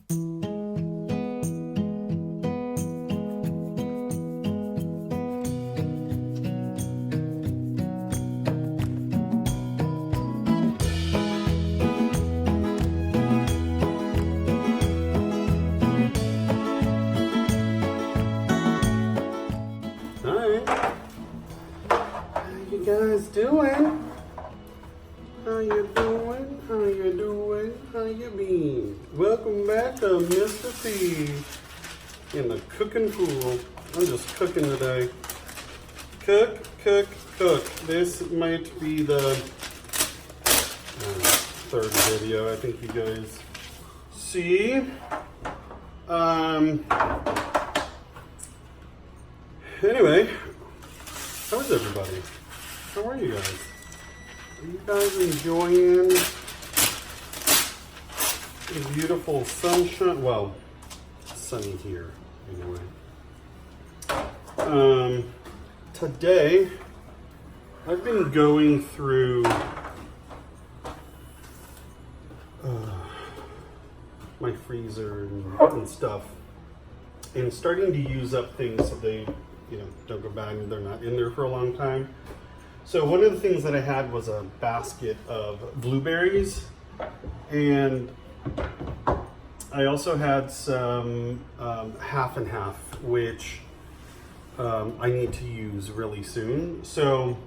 Guys doing? How you doing? How you doing? How you been? Welcome back to Mr. P in the cooking pool. I'm just cooking today. Cook, cook, cook. This might be the third video I think you guys see. Anyway, how is everybody? How are you guys? Are you guys enjoying the beautiful sunshine? Well, it's sunny here anyway. Today, I've been going through my freezer and stuff and starting to use up things so they, don't go bad and they're not in there for a long time. So one of the things that I had was a basket of blueberries, and I also had some half and half, which I need to use really soon. So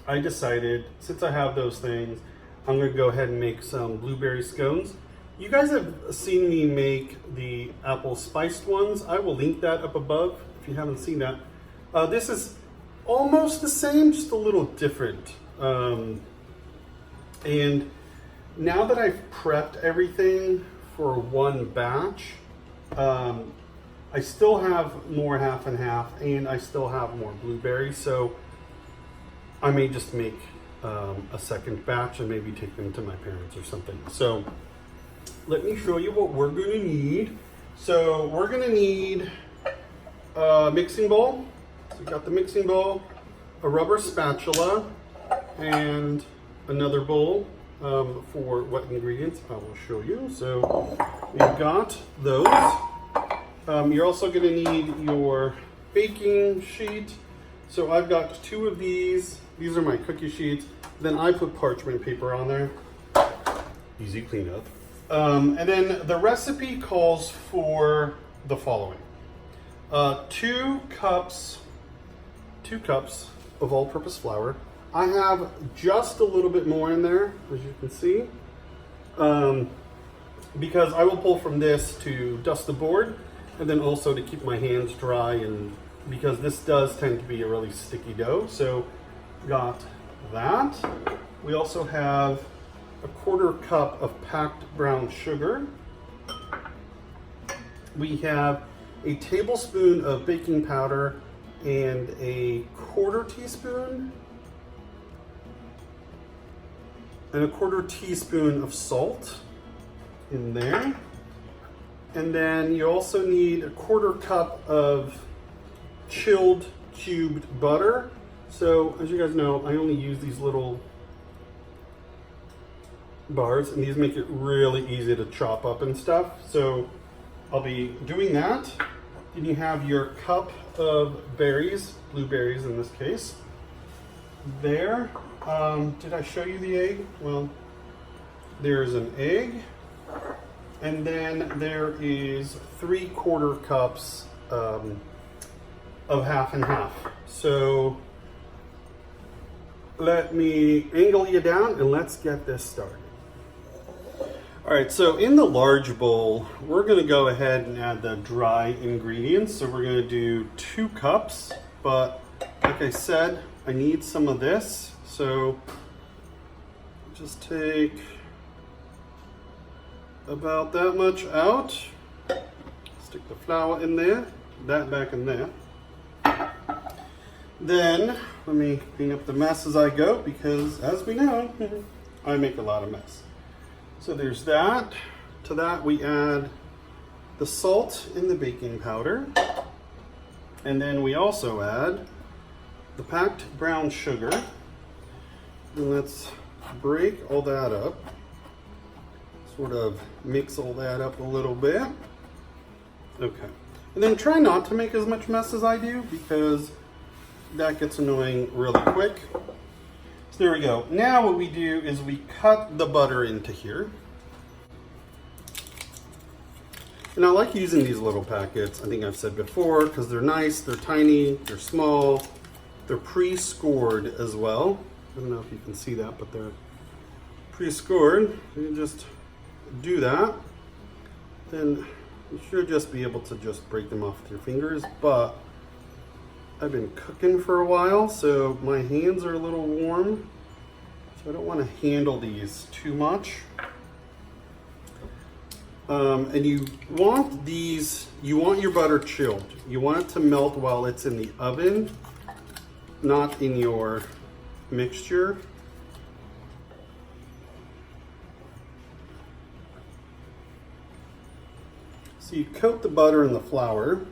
I decided, since I have those things, I'm gonna go ahead and make some blueberry scones. You guys have seen me make the apple spiced ones. I will link that up above if you haven't seen that. This is almost the same, just a little different. And now that I've prepped everything for one batch, I still have more half and half, and I still have more blueberries. So I may just make a second batch and maybe take them to my parents or something. So let me show you what we're gonna need. So we're gonna need a mixing bowl. So we got the mixing bowl, a rubber spatula, and another bowl for wet ingredients. I will show you. So we've got those. You're also going to need your baking sheet. So I've got 2 of these. These are my cookie sheets. Then I put parchment paper on there. Easy cleanup. And then the recipe calls for the following. 2 cups of all-purpose flour. I have just a little bit more in there, as you can see, because I will pull from this to dust the board, and then also to keep my hands dry, and because this does tend to be a really sticky dough. So got that. We also have a 1/4 cup of packed brown sugar. We have a tablespoon of baking powder and a 1/4 teaspoon and a 1/4 teaspoon of salt in there. And then you also need a 1/4 cup of chilled cubed butter. So as you guys know, I only use these little bars, and these make it really easy to chop up and stuff. So I'll be doing that. Then you have your cup of berries, blueberries in this case. There. Did I show you the egg? Well, there's an egg. And then there is 3/4 cups of half and half. So let me angle you down and let's get this started. All right, so in the large bowl, we're gonna go ahead and add the dry ingredients. So we're gonna do 2 cups, but like I said, I need some of this. So just take about that much out. Stick the flour in there, that back in there. Then let me clean up the mess as I go, because as we know, I make a lot of mess. So there's that. To that we add the salt and the baking powder. And then we also add the packed brown sugar. And let's break all that up. Sort of mix all that up a little bit. Okay. And then try not to make as much mess as I do, because that gets annoying really quick. So there we go. Now what we do is we cut the butter into here. And I like using these little packets, I think I've said before, because they're nice, they're tiny, they're small, they're pre-scored as well. I don't know if you can see that, but they're pre-scored. You just do that. Then you should just be able to just break them off with your fingers, but I've been cooking for a while, so my hands are a little warm, so I don't want to handle these too much. And you want your butter chilled. You want it to melt while it's in the oven, not in your mixture. So you coat the butter in the flour,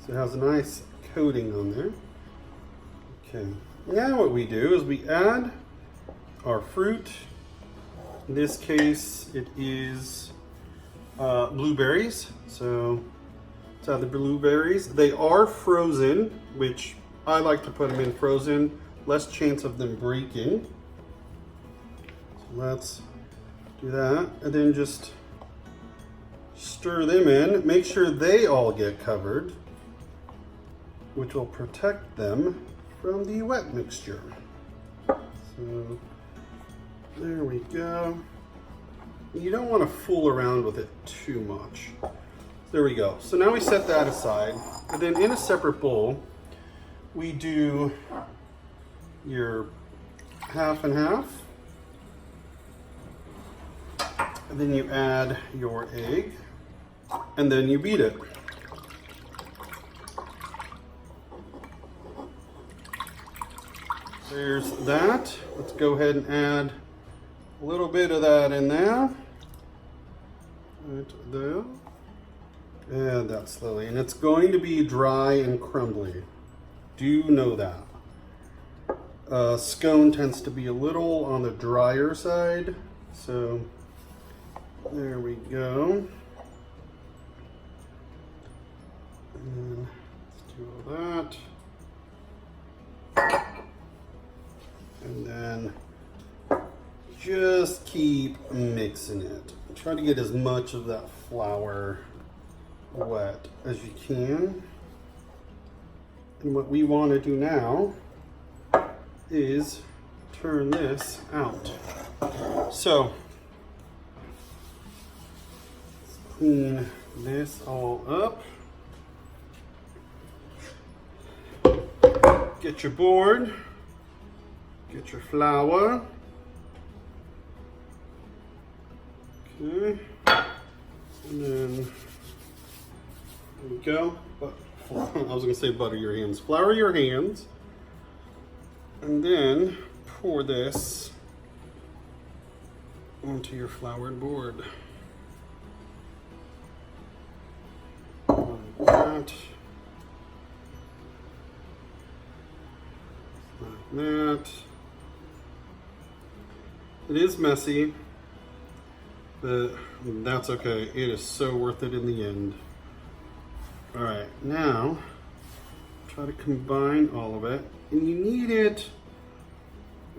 so it has a nice coating on there. Okay, now what we do is we add our fruit. In this case, it is blueberries. So let's add the blueberries. They are frozen, which I like to put them in frozen, less chance of them breaking. So let's do that, and then just stir them in. Make sure they all get covered, which will protect them from the wet mixture. So there we go. You don't want to fool around with it too much. There we go. So now we set that aside, and then in a separate bowl, we do your half and half, and then you add your egg, and then you beat it. There's that. Let's go ahead and add a little bit of that in there. Right there. Add that slowly. And it's going to be dry and crumbly. Do know that. Scone tends to be a little on the drier side. So there we go. And let's do all that. And then just keep mixing it. Try to get as much of that flour wet as you can. And what we want to do now is turn this out. So let's clean this all up. Get your board, get your flour. Okay, and then there we go. But I was gonna say butter your hands. Flour your hands, and then pour this onto your floured board. Like that. Like that. It is messy, but that's okay. It is so worth it in the end. All right, now try to combine all of it, and you need it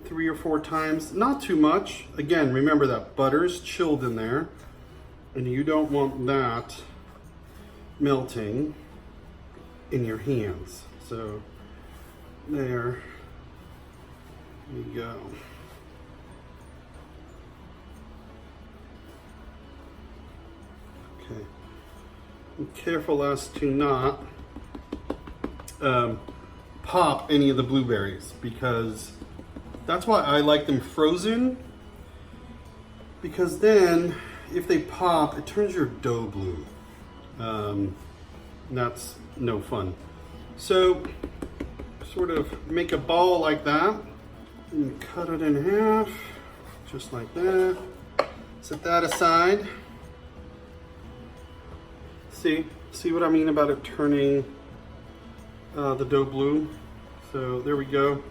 3 or 4 times, not too much. Again, remember that butter's chilled in there, and you don't want that melting in your hands. So there we go. Okay. Be careful as to not pop any of the blueberries, because that's why I like them frozen, because then if they pop, it turns your dough blue. That's no fun. So sort of make a ball like that and cut it in half, just like that. Set that aside. See what I mean about it turning the dough blue? So there we go.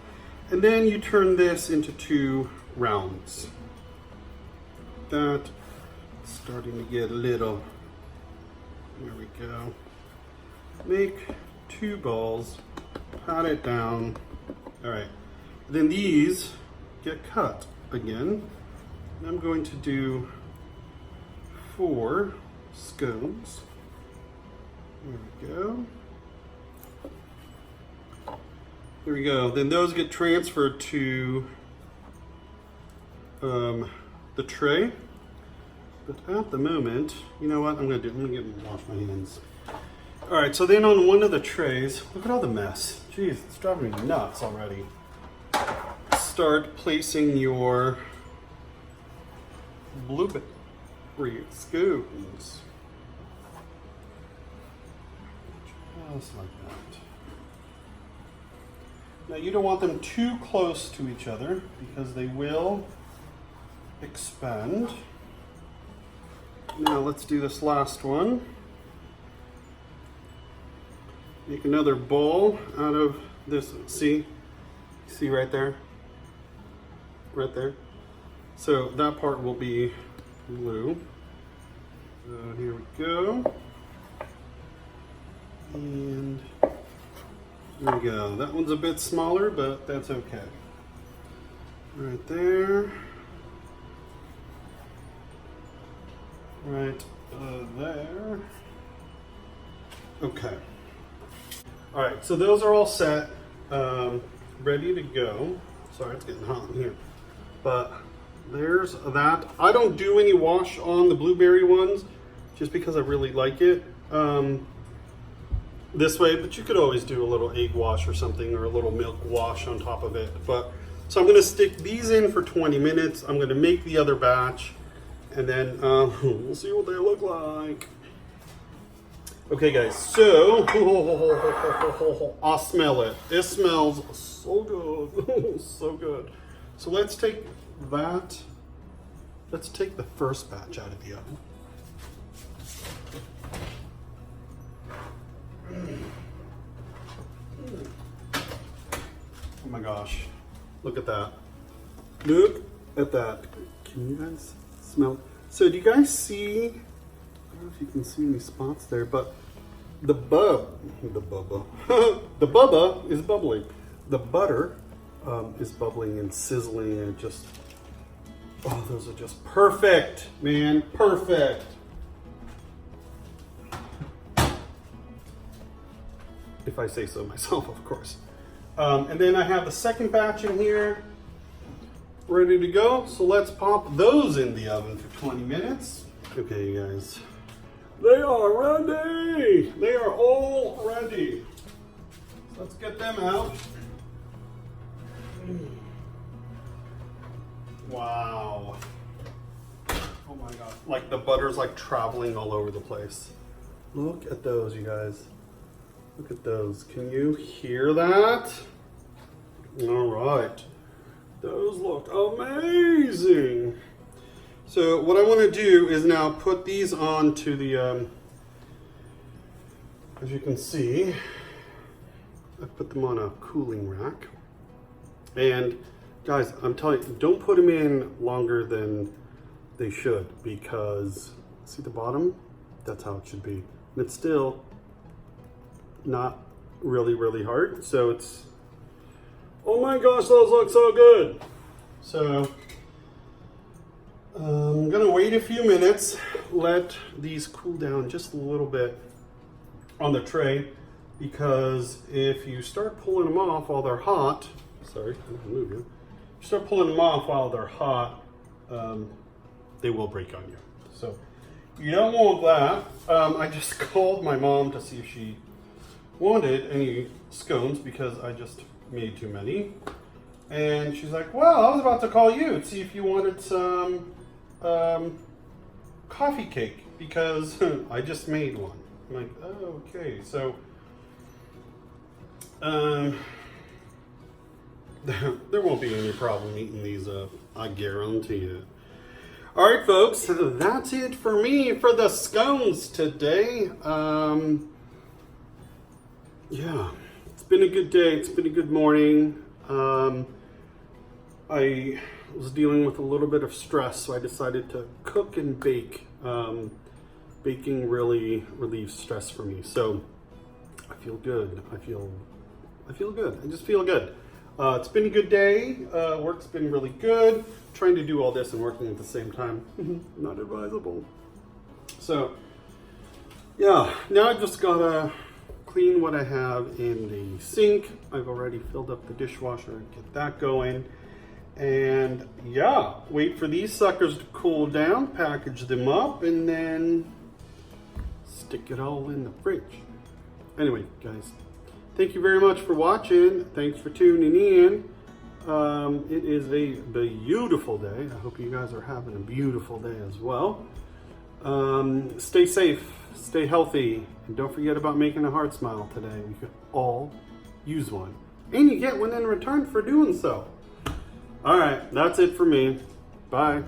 And then you turn this into 2 rounds. That. starting to get a little. There we go. Make 2 balls, pat it down. All right, then these get cut again. And I'm going to do 4 scones. There we go. There we go. Then those get transferred to the tray. But at the moment, you know what? I'm gonna wash my hands. All right, so then on one of the trays, look at all the mess. Jeez, it's driving me nuts already. Start placing your blueberry scones. Just like that. Now you don't want them too close to each other because they will expand. Now let's do this last one. Make another ball out of this. See right there? Right there. So that part will be blue. So here we go. And there we go. That one's a bit smaller, but that's okay. Right there. Right there. Okay. All right, so those are all set, ready to go. Sorry, it's getting hot in here. But there's that. I don't do any wash on the blueberry ones just because I really like it this way, but you could always do a little egg wash or something, or a little milk wash on top of it. But so I'm gonna stick these in for 20 minutes. I'm gonna make the other batch, and then we'll see what they look like. Okay guys, so I smell it. It smells so good, so good. So let's take that. Let's take the first batch out of the oven. Oh my gosh, look at that. Look at that. Can you guys smell? So do you guys see? I don't know if you can see any spots there, but the Bubba is bubbling. The butter is bubbling and sizzling, and just, oh, those are just perfect, man, perfect. If I say so myself, of course. And then I have the second batch in here, ready to go. So let's pop those in the oven for 20 minutes. Okay, you guys. They are ready. They are all ready. So let's get them out. Wow. Oh my God. Like the butter's like traveling all over the place. Look at those, you guys. Look at those. Can you hear that? All right. Those look amazing. So what I want to do is now put these onto the, as you can see, I put them on a cooling rack. And guys, I'm telling you, don't put them in longer than they should, because see the bottom? That's how it should be. And it's still not really hard. So it's, oh my gosh, those look so good. So I'm gonna wait a few minutes, let these cool down just a little bit on the tray, because if you start pulling them off while they're hot, sorry, I didn't move you. If you start pulling them off while they're hot, they will break on you. So you don't want that. I just called my mom to see if she wanted any scones, because I just made too many. And she's like, well, I was about to call you and see if you wanted some coffee cake, because I just made one. I'm like, oh, okay. So there won't be any problem eating these up, I guarantee it. All right, folks, that's it for me for the scones today. Yeah, it's been a good day. It's been a good morning. I was dealing with a little bit of stress, so I decided to cook and bake Baking really relieves stress for me. So I feel good. I feel good. I just feel good. It's been a good day. Work's been really good. Trying to do all this and working at the same time, not advisable. So yeah, now I just gotta clean what I have in the sink. I've already filled up the dishwasher, get that going. And yeah, wait for these suckers to cool down, package them up, and then stick it all in the fridge. Anyway, guys, thank you very much for watching. Thanks for tuning in. It is a beautiful day. I hope you guys are having a beautiful day as well. Stay safe, stay healthy, and don't forget about making a heart smile today. We could all use one. And you get one in return for doing so. All right, that's it for me. Bye.